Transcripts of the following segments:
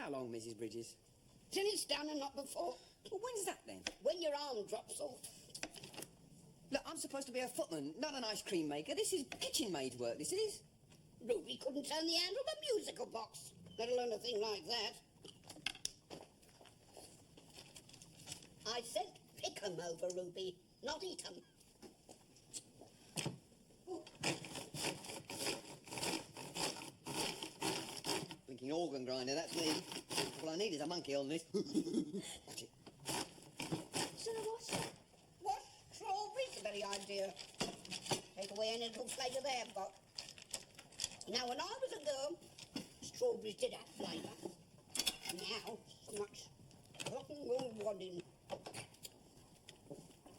How long, Mrs. Bridges? Till it's done and not before. Well, when's that, then? When your arm drops off. Look, I'm supposed to be a footman, not an ice cream maker. This is kitchen maid work, this is. Ruby couldn't turn the handle of a musical box, let alone a thing like that. I said pick 'em over, Ruby, not eat 'em. Blinking organ grinder, that's me. All I need is a monkey on this. Watch it. So what? Strawberries? The very idea. Take away any little flavour they have got. Now, when I was a girl, strawberries did have flavour. Now, so much rotten wool wadding.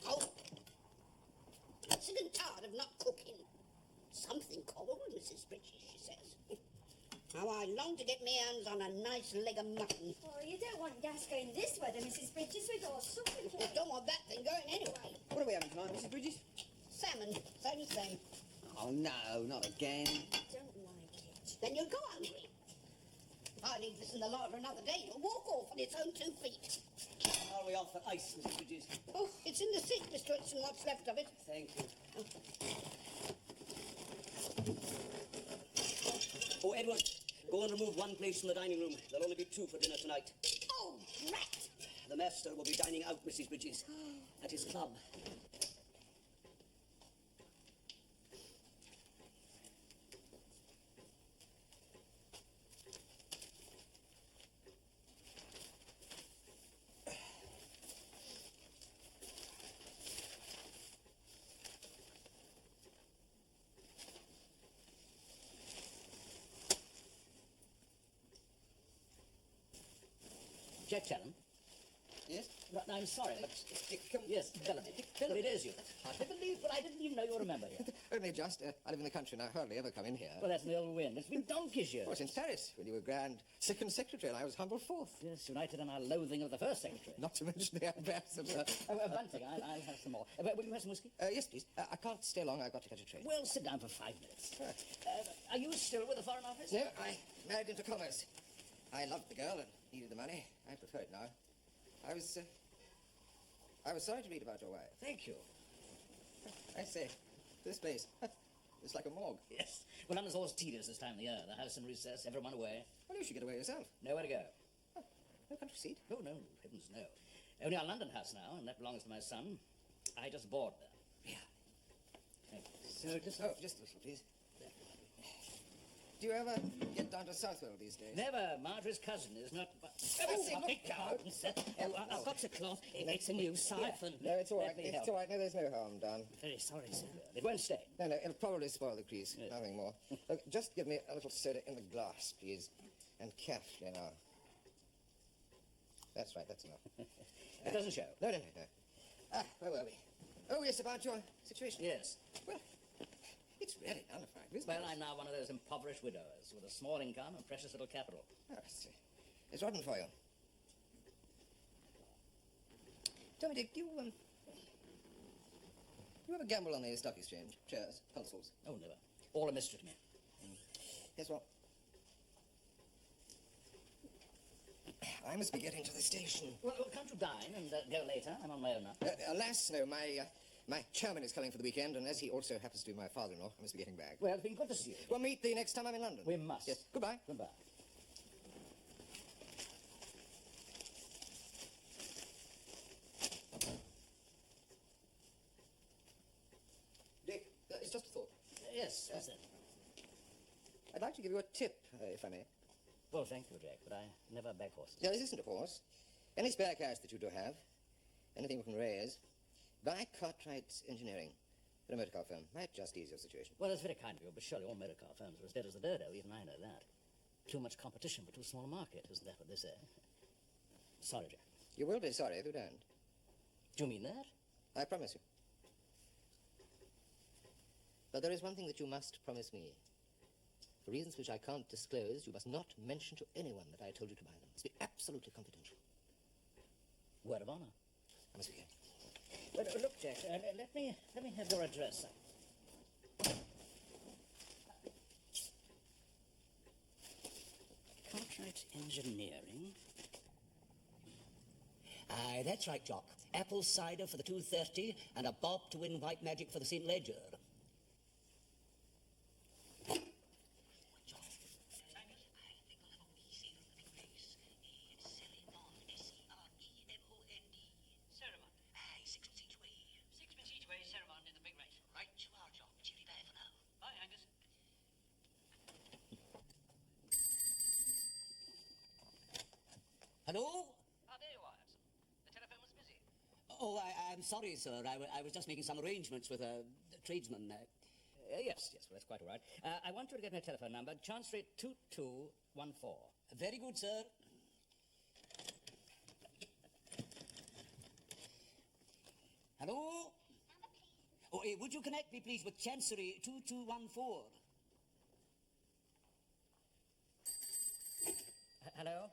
Oh, I'm sick and tired of not cooking. Something cold, Mrs. Bridges, she says. How I long to get my hands on a nice leg of mutton. Oh, you don't want gas going this weather, Mrs. Bridges, with all suffering. I don't want that thing going anyway. What are we having tonight, Mrs. Bridges? Salmon, same as them. Oh, no, not again. I don't like it. Then you'll go hungry. If I leave this in the larder another day, it'll walk off on its own 2 feet. Are we off for ice, Mrs. Bridges? Oh, it's in the sink, Mr. Hudson, what's left of it. Thank you. Oh, Edward, go and remove one place from the dining room. There'll only be 2 for dinner tonight. Oh, rat! The master will be dining out, Mrs. Bridges, at his club. Jack Challen? Yes? No, I'm sorry, but... Come. Yes, Bellamy. Bellamy, it is you. I believe, but I didn't even know you were a member here. Only just. I live in the country and I hardly ever come in here. Well, that's an ill wind. It's been donkey's years. Of course, in Paris, when you were Grand Second Secretary and I was humble fourth. Yes, united in our loathing of the first secretary. Not to mention the ambassador. One thing, I'll have some more. Will you have some whiskey? Yes, please. I can't stay long. I've got to catch a train. Well, sit down for 5 minutes. Right. Are you still with the Foreign Office? No, I married into commerce. I loved the girl and needed the money. I prefer it now. I was sorry to read about your wife. Thank you. I say, this place, it's like a morgue. Yes. Well, London's always tedious this time of the year. The house in recess, everyone away. Well, you should get away yourself. Nowhere to go. Oh, no country seat? Oh, no, heavens no. Only our London house now, and that belongs to my son. I just board there. Yeah. Thank you. So, just... Oh, just a little, please. Do you ever get down to Southwell these days? Never. Marjorie's cousin is not... Oh, big card. I've got the cloth. It's a new siphon. No, it's all right. Let me It's help. all right. No, there's no harm done. Very sorry, sir. It won't stay. No, it'll probably spoil the crease. Yes. Nothing more. Look, just give me a little soda in the glass, please. And carefully now. That's right, that's enough. It doesn't show. No. Where were we? Oh, yes, about your situation. Yes. Well, it's really none of my business. Well, I'm now one of those impoverished widowers with a small income and precious little capital. Oh, it's rotten for you. Tell me, Dick, do you ever gamble on the stock exchange? Shares, consols? Oh, never. All a mystery to me. Guess what? I must be getting to the station. Well, can't you dine and go later? I'm on my own now. Alas, no, my chairman is coming for the weekend, and as he also happens to be my father-in-law, I must be getting back. Well, it's been good to see you. We'll meet the next time I'm in London. We must. Yes. Goodbye. Goodbye. Dick, it's just a thought. Yes, that's it. I'd like to give you a tip, if I may. Well, thank you, Jack, but I never back horses. No, this isn't a horse. Any spare cash that you do have, anything you can raise, buy Cartwright's Engineering. They're a motor car firm. Might just ease your situation. Well, that's very kind of you, but surely all motor car firms are as dead as the dodo. Even I know that. Too much competition for too small a market. Isn't that what they say? Sorry, Jack. You will be sorry if you don't. Do you mean that? I promise you. But there is one thing that you must promise me. For reasons which I can't disclose, you must not mention to anyone that I told you to buy them. It must be absolutely confidential. Word of honor. I must begin. But look, Jack, let me have your address. Cartwright Cartwright Engineering. Aye, that's right, Jock. Apple cider for the 2:30 and a bob to win white magic for the St. Ledger. Hello? Ah, there you are, Hudson. The telephone was busy. Oh, I'm sorry, sir. I was just making some arrangements with a tradesman. Yes, well, that's quite all right. I want you to get me a telephone number, Chancery 2214. Very good, sir. Hello? Oh, would you connect me, please, with Chancery 2214? Hello?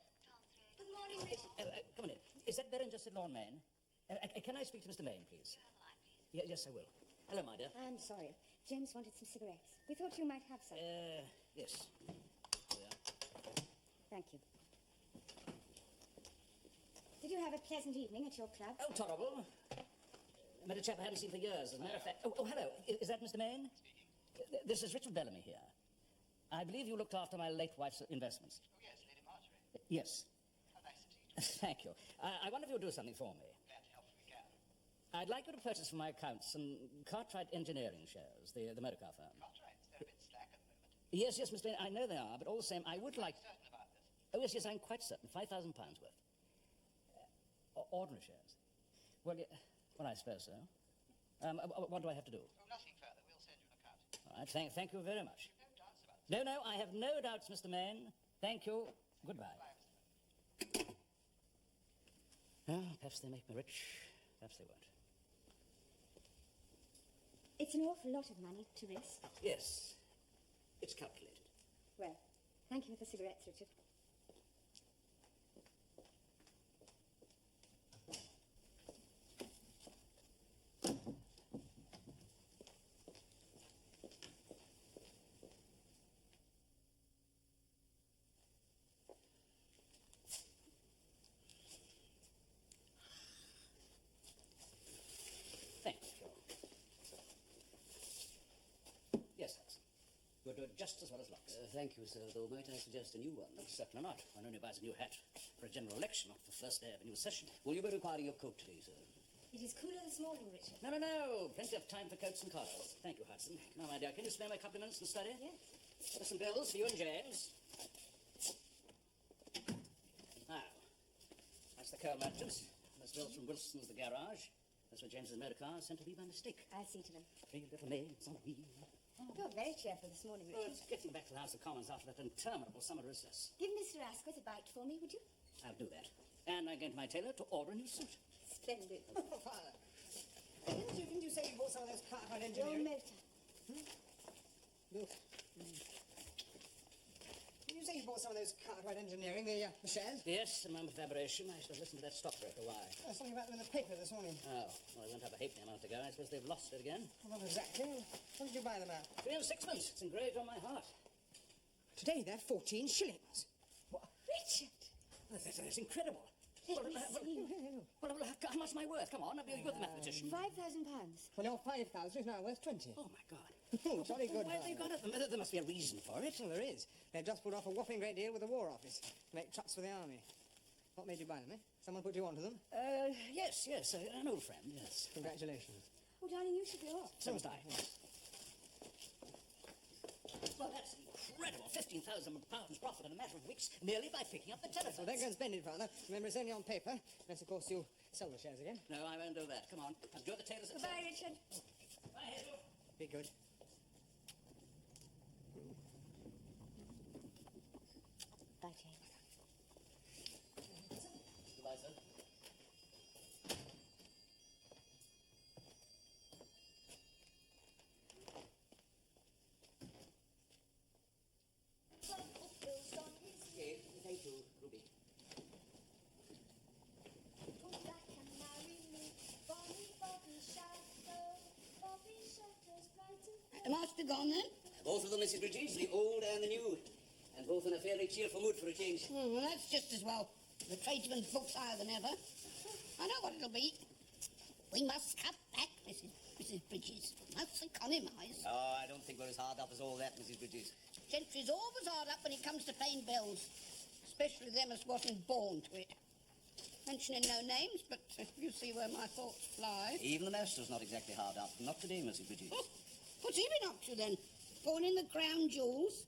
Good morning, Richard. Come on in. Is that Berenger's lawn man? Can I speak to Mr. Maine, please? Yes, I will. Hello, my dear. I'm sorry. James wanted some cigarettes. We thought you might have some. Yes. There. Thank you. Did you have a pleasant evening at your club? Oh, tolerable. Met a chap I hadn't seen for years, as a matter of fact. Oh, hello. Is that Mr. Maine? Speaking. This is Richard Bellamy here. I believe you looked after my late wife's investments. Oh, yes, Lady Marjorie. Yes. How nice of you. Thank you. I wonder if you'll do something for me. Glad to help if we can. I'd like you to purchase from my accounts some Cartwright Engineering shares, the motor car firm. Cartwrights, they're a bit slack at the moment. Yes, Mr. Maine, I know they are, but all the same, I would like... Certain about this? Oh, yes, I'm quite certain. £5,000 worth. Ordinary shares. Well, I suppose so. What do I have to do? Oh, nothing further. We'll send you an account. All right, thank you very much. No doubts about this. No, I have no doubts, Mr. Maine. Thank you. Goodbye. Bye, Mr. Maine. Well, perhaps they make me rich. Perhaps they won't. It's an awful lot of money to risk. Yes, it's calculated. Well, thank you for the cigarettes, Richard. Thank you, Joe. Yes, Hudson. You'll do it just as well as Lux. Thank you, sir, though might I suggest a new one? Oh, certainly not. One only buys a new hat for a general election, not for the first day of a new session. Will you be requiring your coat today, sir? It is cooler this morning, Richard. No. Plenty of time for coats and collars. Thank you, Hudson. Now, my dear, can you spare my compliments and study? Yes. There's some bills for you and James. Now, that's the coal merchant. There's bills from Wilson's, the garage. That's where James's motor car was sent to me by mistake. I'll see to them. 3 little maids on a wheel. You're very cheerful this morning, Oh, Richard. it's getting back to the House of Commons after that interminable summer recess. Give Mr. Asquith a bite for me, would you? I'll do that. And I'm going to my tailor to order a new suit. Splendid. Oh, Father. Didn't you say you bought some of those Cartwright Your Engineering? motor. Look. Did you say you bought some of those Cartwright Engineering, the shares? Yes, a moment of aberration. I should have listened to that stockbroker. Why? There's something about them in the paper this morning. Oh, well, I went up a halfpenny a month ago. I suppose they've lost it again. Well, not exactly. What did you buy them at? 3 and 6pence. It's engraved on my heart. Today they're 14 shillings. Richard! That's incredible. Let me see. Well, how much am I worth? Come on, you're the mathematician. £5,000. Well, your 5,000 is now worth 20. Oh, my God. Oh, jolly good. Where have they got it? There must be a reason for it. Well, there is. They've just pulled off a whopping great deal with the War Office to make trucks for the army. What made you buy them, eh? Someone put you onto them? Yes, an old friend, yes. Congratulations. Oh, darling, you should be off. So must I. Well, that's incredible. £15,000 profit in a matter of weeks, merely by picking up the telephone. Well, don't go and spend it, Father. Remember, it's only on paper. Unless, of course, you sell the shares again. No, I won't do that. Come on. I'll do the tailors at Goodbye, Richard. Bye, Hazel. Be good. Bye, James. Goodbye, sir. Thank you, Ruby. Am I to be gone then? Both of them, Mrs. Bridges, the old and the new. And both in a fairly cheerful mood for a change. Well, that's just as well. The tradesman's book's higher than ever. I know what it'll be. We must cut back, Mrs. Bridges. Must economise. Oh, I don't think we're as hard up as all that, Mrs. Bridges. Gentry's always hard up when it comes to paying bills. Especially them as wasn't born to it. Mentioning no names, but you see where my thoughts fly. Even the master's not exactly hard up. Not today, Mrs. Bridges. Oh, what's he been up to then? Born in the crown jewels?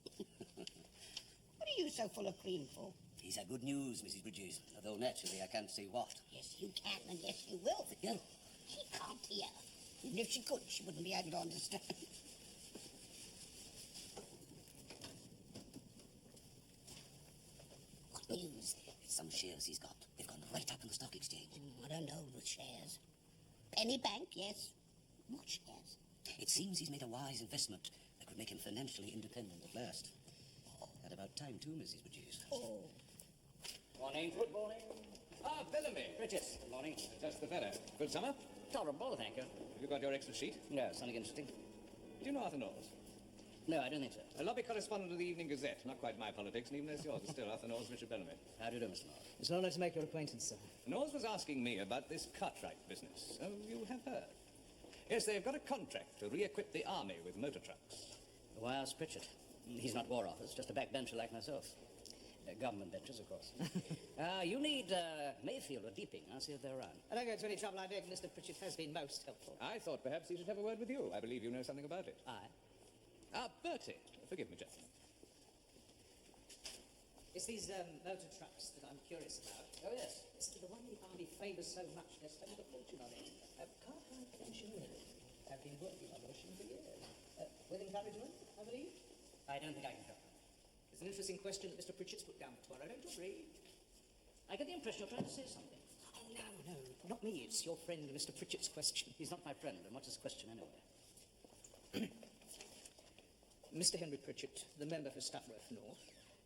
What are you so full of cream for? He's had good news, Mrs. Bridges. Although naturally I can't say what. Yes, you can, and yes, you will. Yeah. She can't hear. Even if she could, she wouldn't be able to understand. What news? Some shares he's got. They've gone right up in the stock exchange. I don't hold with shares. Penny bank, yes. What shares? It seems he's made a wise investment that could make him financially independent at last. At about time, too, Mrs. Bridges. Oh, Morning. Good morning. Ah, Bellamy. Bridges. Good morning. Just the fellow. Good summer? Tolerable, thank you. Have you got your extra sheet? No, something interesting. Do you know Arthur Knowles? No, I don't think so. A lobby correspondent of the Evening Gazette. Not quite my politics, and even as yours is still Arthur Knowles, Richard Bellamy. How do you do, Mr. Moore? It's an honour to make your acquaintance, sir. Knowles was asking me about this Cartwright business. Oh, you have heard. Yes, they've got a contract to re-equip the army with motor trucks. Why ask Pritchard? He's not War Office, just a backbencher like myself. Government benches, of course. You need Mayfield or Deeping. I'll see if they're around. I don't go to any trouble. I beg. Mr. Pritchard has been most helpful. I thought perhaps he should have a word with you. I believe you know something about it. Aye. Ah, Bertie. Forgive me, gentlemen. It's these motor trucks that I'm curious about. Oh, yes. It's the one the army favours so much. They're spending a fortune on it. Cartwright Engineering have been working on the machine for years. With encouragement, I believe. I don't think I can help. It's an interesting question that Mr. Pritchard's put down before. I don't agree. I get the impression you're trying to say something. Oh, no, not me. It's your friend, Mr. Pritchard's question. He's not my friend, and what's his question anyway? Mr. Henry Pritchard, the member for Stutworth North,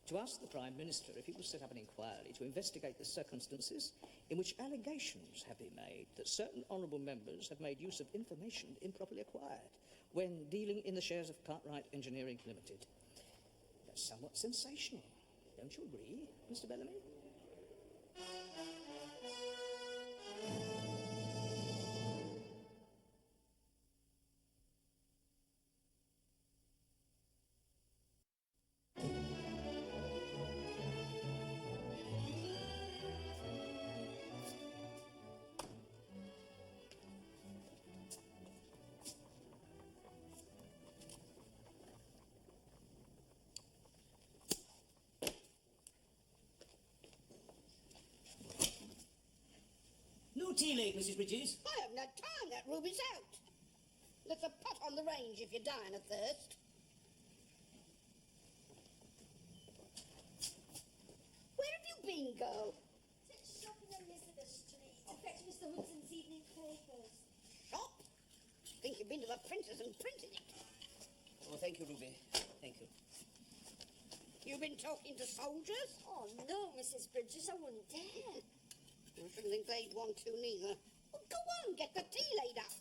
to ask the Prime Minister if he will set up an inquiry to investigate the circumstances in which allegations have been made that certain honourable members have made use of information improperly acquired when dealing in the shares of Cartwright Engineering Limited. That's somewhat sensational. Don't you agree, Mr. Bellamy? No tea late, Mrs. Bridges. I haven't had time. That ruby's out. There's a pot on the range if you're dying of thirst. Where have you been, girl? Shopping on Elizabeth Street to fetch Mr. Hudson's evening papers. Shop? Think you've been to the printers and printed it. Oh, thank you, Ruby. Thank you. You've been talking to soldiers? Oh, no, Mrs. Bridges, I wouldn't dare. I shouldn't think they'd want to neither. Well, go on, get the tea laid up.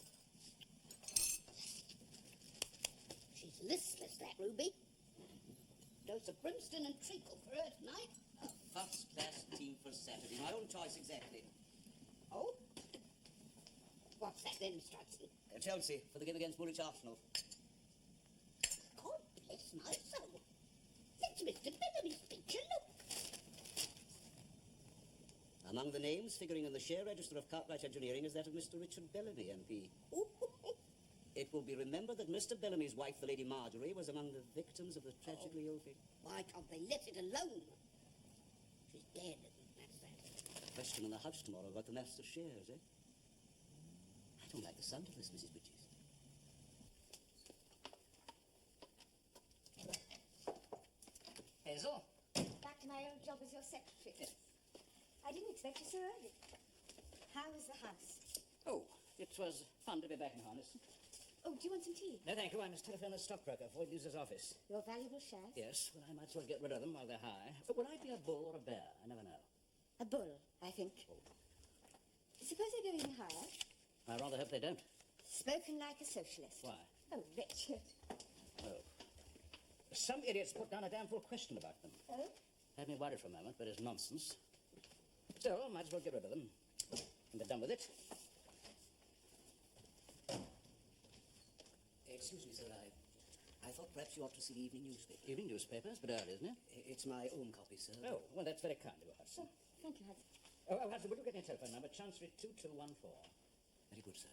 She's listless, that Ruby. Dose of brimstone and treacle for her tonight. A first-class team for Saturday. My own choice, exactly. Oh? What's that then, Mr. Hudson? Chelsea, for the game against Woolwich Arsenal. God bless my soul. It's Mr. Bellamy's picture, look. Among the names figuring in the share register of Cartwright Engineering is that of Mr. Richard Bellamy, MP. It will be remembered that Mr. Bellamy's wife, the Lady Marjorie, was among the victims of the tragically ill fate. Why can't they let it alone? She's dead, that's that. Question in the House tomorrow about the master's shares, eh? I don't like the sound of this, Mrs. Bridges. Hazel? Back to my old job as your secretary. I didn't expect you so early. How was the house? Oh, it was fun to be back in harness. Oh, do you want some tea? No, thank you. I must telephone the stockbroker before he leaves his office. Your valuable shares? Yes, well, I might as well get rid of them while they're high. But will I be a bull or a bear? I never know. A bull, I think. Suppose they go any higher? I rather hope they don't. Spoken like a socialist. Why? Oh, Richard. Oh. Some idiots put down a damn full question about them. Oh? Had me worried for a moment, but it's nonsense. Still, might as well get rid of them. And be done with it. Excuse me, sir, I thought perhaps you ought to see the evening newspaper. Evening newspapers, but early, isn't it? It's my own copy, sir. Oh, well, that's very kind of you, Hudson. Thank you, Hudson. Oh, Hudson, would you get me a telephone number? Chancery 2214. Very good, sir.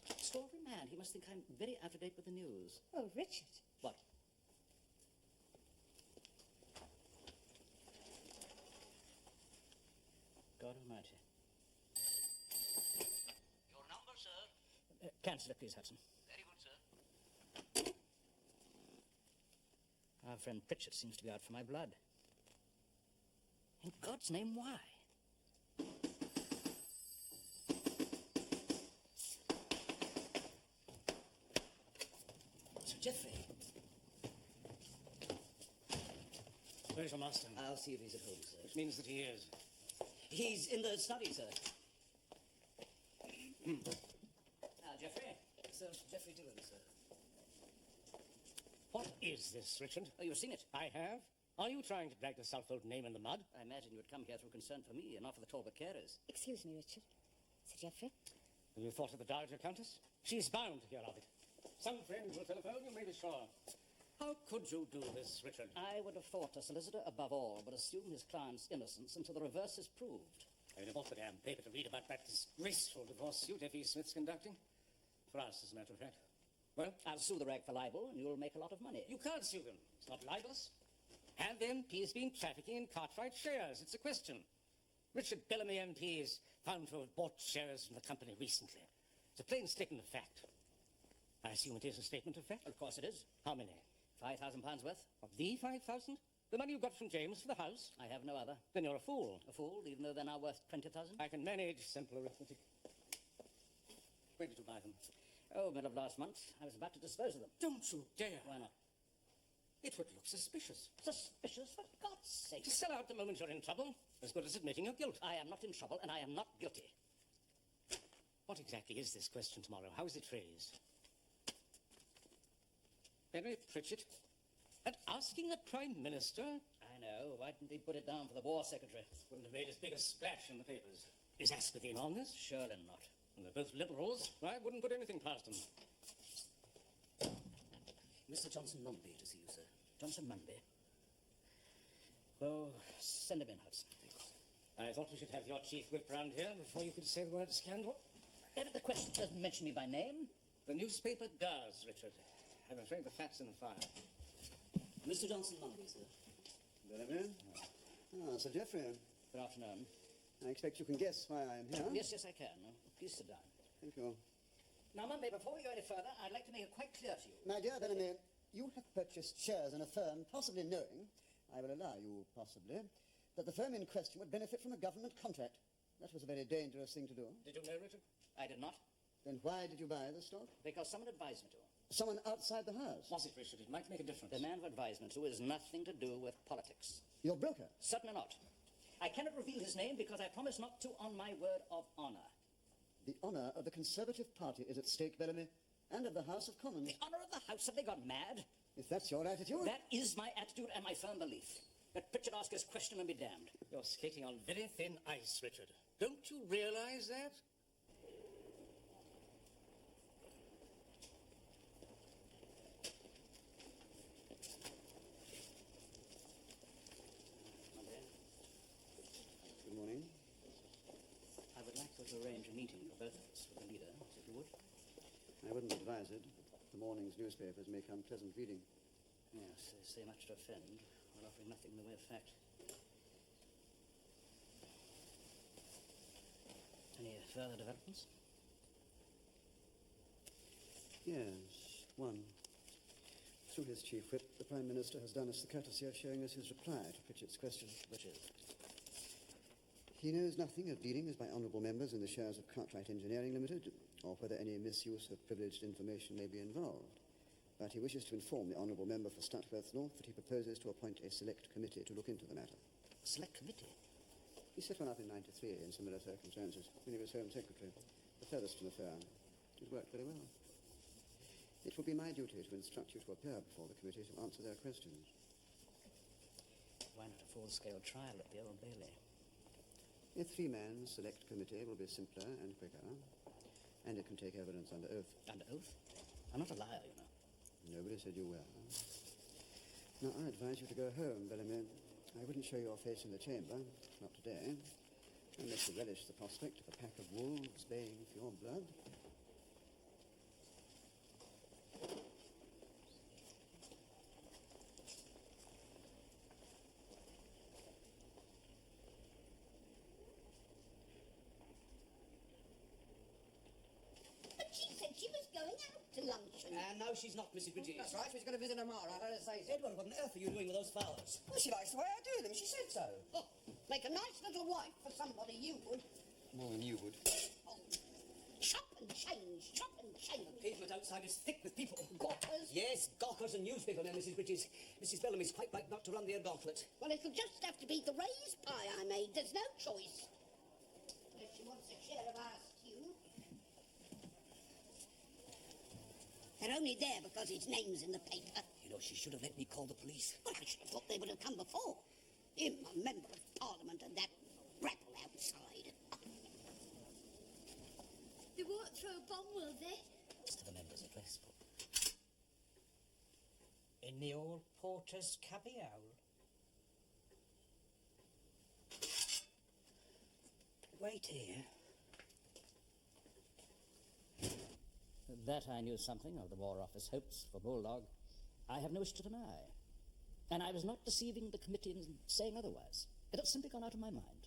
Extraordinary man. He must think I'm very out of date with the news. Oh, Richard. What? God almighty. Your number, sir. Cancel it, please, Hudson. Very good, sir. Our friend Pritchett seems to be out for my blood. In God's name, why? Sir Geoffrey. Where's your master? I'll see if he's at home, sir. Which means that he is. He's in the study, sir. Geoffrey? Sir Geoffrey Dillon, sir. What is this, Richard? Oh, you've seen it. I have. Are you trying to drag the Southwold name in the mud? I imagine you would come here through concern for me and not for the Talbot carers. Excuse me, Richard. Sir Geoffrey? Have you thought of the Dowager Countess? She's bound to hear of it. Some friends will telephone, you may be sure. How could you do this, Richard? I would have thought a solicitor, above all, would assume his client's innocence until the reverse is proved. I would have bought the damn paper to read about that disgraceful divorce suit F.E. Smith's conducting. For us, as a matter of fact. Well, I'll sue the rag for libel, and you'll make a lot of money. you can't sue them. It's not libelous. Have the MPs been trafficking in Cartwright shares? It's a question. Richard Bellamy MP is found to have bought shares from the company recently. It's a plain statement of fact. I assume it is a statement of fact? Of course it is. How many? £5,000 worth. Of the 5,000? The money you got from James for the house? I have no other. Then you're a fool. A fool, even though they're now worth 20,000. I can manage simple arithmetic. When did you buy them? Oh, middle of last month. I was about to dispose of them. Don't you dare. Why not? It would look suspicious. Suspicious, for God's sake. To sell out the moment you're in trouble, as good as admitting your guilt. I am not in trouble, and I am not guilty. What exactly is this question tomorrow? How is it phrased? Henry Pritchett? And asking the Prime Minister? I know. Why didn't he put it down for the War Secretary? Wouldn't have made as big a splash in the papers. Is Asquith in on this? Surely not. And they're both Liberals. I wouldn't put anything past them. Mr. Johnson Mumby to see you, sir. Johnson Munby. Oh, send him in, Hudson. I thought we should have your chief whip round here before you could say the word scandal. The question doesn't mention me by name. The newspaper does, Richard. I'm afraid the fat's in the fire. Mr. Johnson Mumby, sir. Bellamy? Ah, Sir Geoffrey. Good afternoon. I expect you can guess why I am here. Yes, I can. Please sit down. Thank you. Now, Munby, before we go any further, I'd like to make it quite clear to you. My dear Bellamy, you have purchased shares in a firm, possibly knowing, I will allow you possibly, that the firm in question would benefit from a government contract. That was a very dangerous thing to do. Did you know, Richard? I did not, Then why did you buy the stock? because someone advised me to. Someone outside the house? Was it, Richard? It might make a difference. The man who advised me to is nothing to do with politics. Your broker? Certainly not. I cannot reveal his name because I promise not to on my word of honour. The honour of the Conservative Party is at stake, Bellamy, and of the House of Commons. The honour of the House? Have they gone mad? If that's your attitude... That is my attitude and my firm belief. Let Pritchett ask his question and be damned. You're skating on very thin ice, Richard. Don't you realize that? Good morning. I would like you to arrange a meeting for both of us with the leader, if you would. I wouldn't advise it. The morning's newspapers make unpleasant reading. Yes, they say much to offend, while offering nothing in the way of fact. Any further developments? Yes, one. Through his chief whip, the Prime Minister has done us the courtesy of showing us his reply to Pritchett's question. Which is? He knows nothing of dealings by honourable members in the shares of Cartwright Engineering Limited, or whether any misuse of privileged information may be involved. But he wishes to inform the honourable member for Stutworth North that he proposes to appoint a select committee to look into the matter. Select committee? He set one up in '93 in similar circumstances, when he was Home Secretary. the Featherstone affair. It worked very well. It will be my duty to instruct you to appear before the committee to answer their questions. Why not a full-scale trial at the Old Bailey? A three-man select committee will be simpler and quicker, and it can take evidence under oath. Under oath? I'm not a liar, you know. Nobody said you were. Now, I advise you to go home, Bellamy. I wouldn't show your face in the chamber, not today, unless you relish the prospect of a pack of wolves baying for your blood. But she said she was going out to luncheon. No, she's not, Mrs. Bridges. That's right, she's going to visit Amara. I heard her say so. Edward, what on earth are you doing with those flowers? Well, she likes the way I do them. She said so. Oh, make a nice little wife for somebody, you would. More than you would. Oh, chop and change, chop and change. The pavement outside is thick with people. Gawkers. Yes, gawkers and newspaper men, Mrs. Bridges. Mrs. Bellamy's quite right not to run their gauntlet. Well, it'll just have to be the raised pie I made. There's no choice. If she wants a share of our stew. They're only there because his name's in the paper. You know, she should have let me call the police. Well, I should have thought they would have come before. Him, a member of Parliament, and that rabble outside. They won't throw a bomb, will they? It's to the member's address book. In the old porter's cubby-hole. Wait here. That I knew something of the War Office hopes for Bulldog, I have no wish to deny. And I was not deceiving the committee in saying otherwise. It had simply gone out of my mind.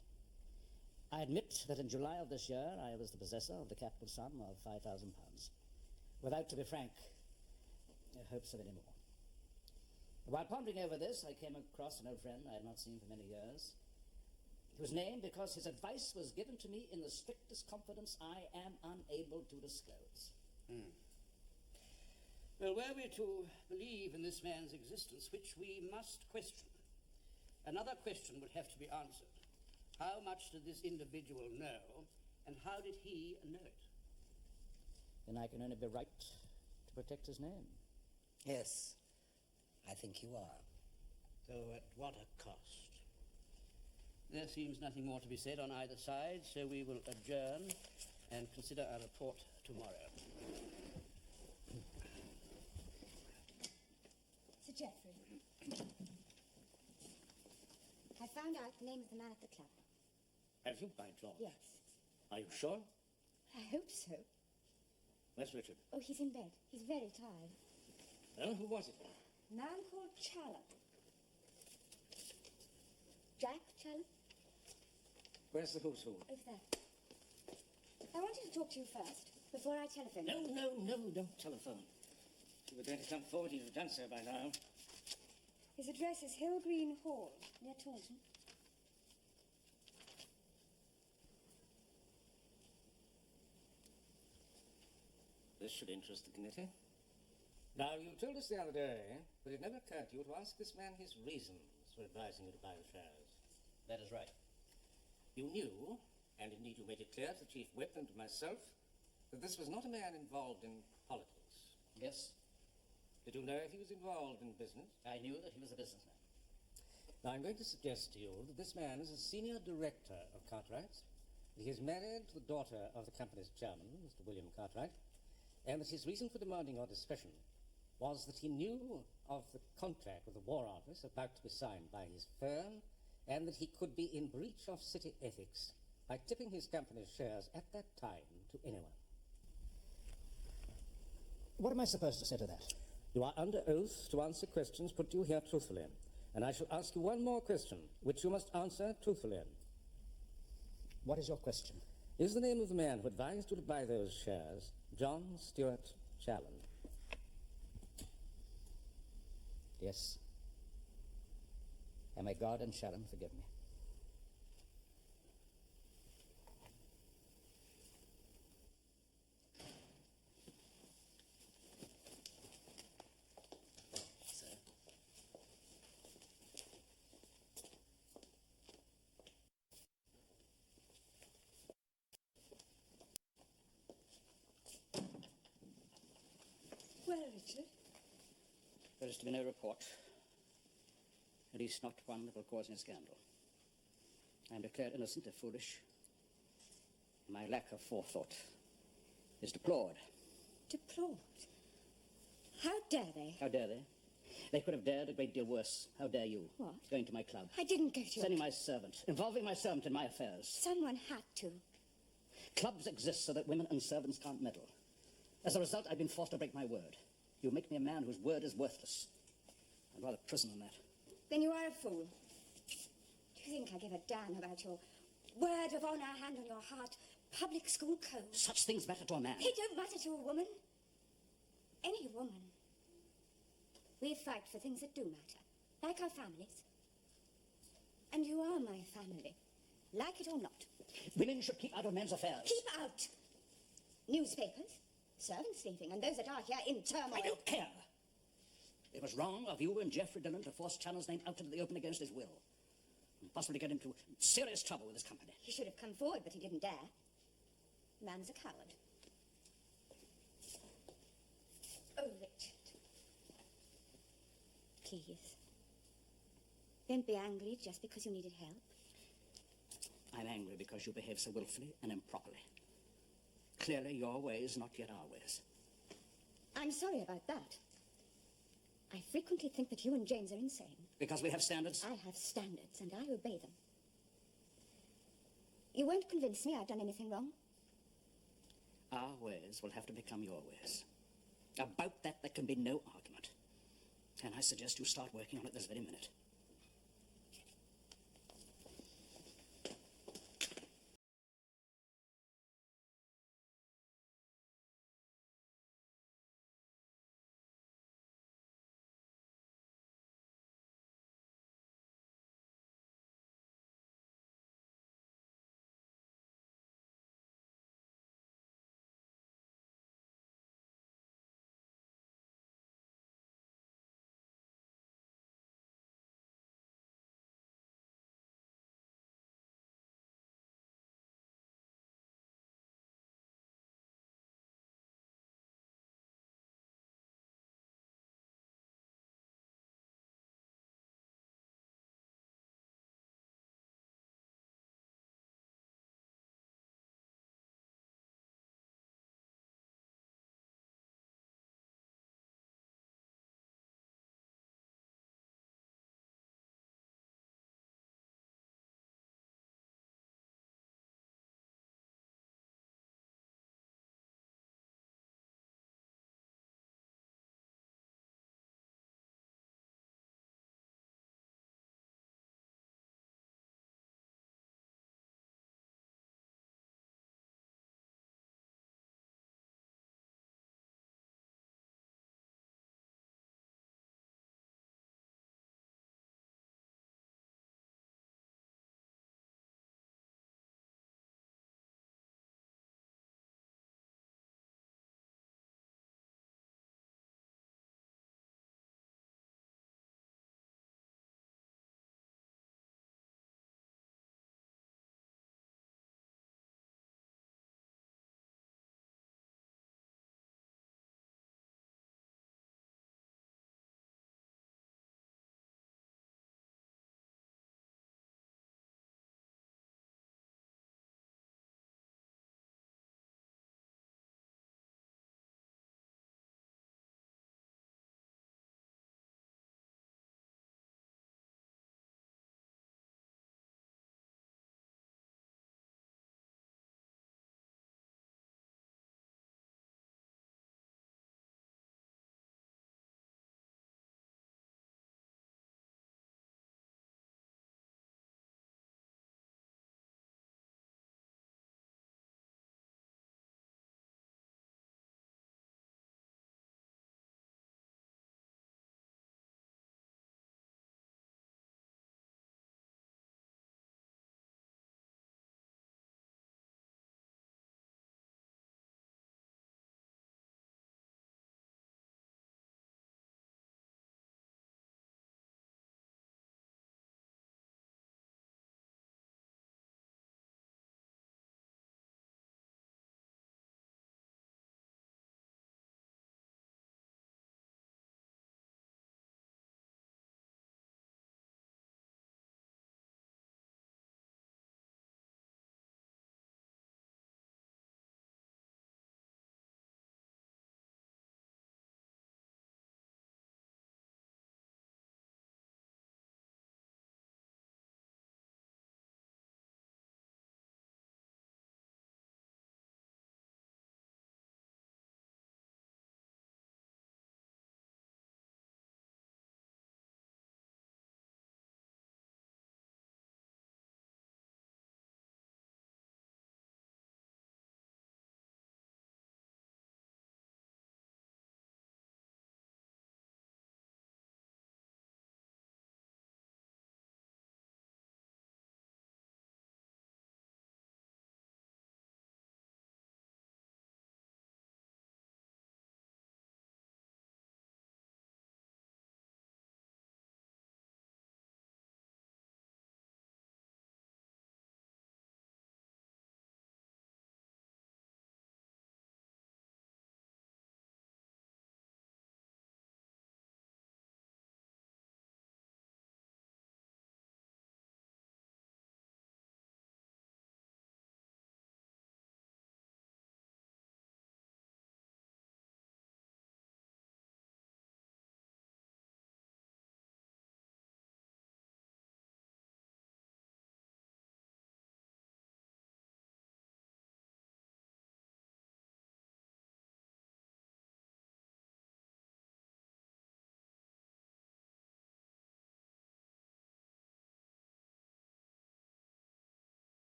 I admit that in July of this year, I was the possessor of the capital sum of £5,000, without, to be frank, hopes of any more. While pondering over this, I came across an old friend I had not seen for many years. He was named because his advice was given to me in the strictest confidence I am unable to disclose. Well, were we to believe in this man's existence, which we must question, another question would have to be answered. How much did this individual know, and how did he know it? Then I can only be right to protect his name. Yes, I think you are. Though at what a cost. There seems nothing more to be said on either side, so we will adjourn and consider our report tomorrow. Sir Geoffrey. I found out the name of the man at the club. Have you, by George? Yes. Are you sure? I hope so. Where's Richard? Oh, he's in bed. He's very tired. Well, who was it? A man called Challow. Jack Challow? Where's the who's who? Over there. I wanted to talk to you first, before I telephone No, you. no, don't telephone. If you were going to come forward, you'd have done so by now. His address is Hill Green Hall, near Taunton. This should interest the committee. Now, you told us the other day that it never occurred to you to ask this man his reasons for advising you to buy the shares. That is right. You knew, and indeed you made it clear to the Chief Whip and to myself, that this was not a man involved in politics. Yes, Did you know if he was involved in business? I knew that he was a businessman. Now, I'm going to suggest to you that this man is a senior director of Cartwright's, that he is married to the daughter of the company's chairman, Mr. William Cartwright, and that his reason for demanding your discretion was that he knew of the contract with the War Office about to be signed by his firm, and that he could be in breach of city ethics by tipping his company's shares at that time to anyone. What am I supposed to say to that? You are under oath to answer questions put to you here truthfully, and I shall ask you one more question, which you must answer truthfully. What is your question? Is the name of the man who advised you to buy those shares John Stuart Challen? Yes. And may God and Sharon forgive me. Sir. Richard? There is to be no report. At least not one that will cause any scandal. I am declared innocent if foolish. My lack of forethought is deplored. Deplored? How dare they? How dare they? They could have dared a great deal worse. How dare you? What? Going to my club. I didn't go to your Sending my servant. Involving my servant in my affairs. Someone had to. Clubs exist so that women and servants can't meddle. As a result, I've been forced to break my word. You make me a man whose word is worthless. I'd rather prison than that. Then you are a fool. Do you think I give a damn about your word of honour, hand on your heart, public school code? Such things matter to a man. They don't matter to a woman. Any woman. We fight for things that do matter, like our families. And you are my family, like it or not. Women should keep out of men's affairs. Keep out! Newspapers, servants leaving, and those that are here in turmoil. I don't care. It was wrong of you and Geoffrey Dillon to force Channel's name out into the open against his will. And possibly get him into serious trouble with his company. He should have come forward, but he didn't dare. The man's a coward. Oh, Richard. Please. Don't be angry just because you needed help. I'm angry because you behave so willfully and improperly. Clearly your ways, not yet our ways. I'm sorry about that. I frequently think that you and James are insane. Because we have standards? I have standards, and I obey them. You won't convince me I've done anything wrong. Our ways will have to become your ways. About that, there can be no argument. And I suggest you start working on it this very minute.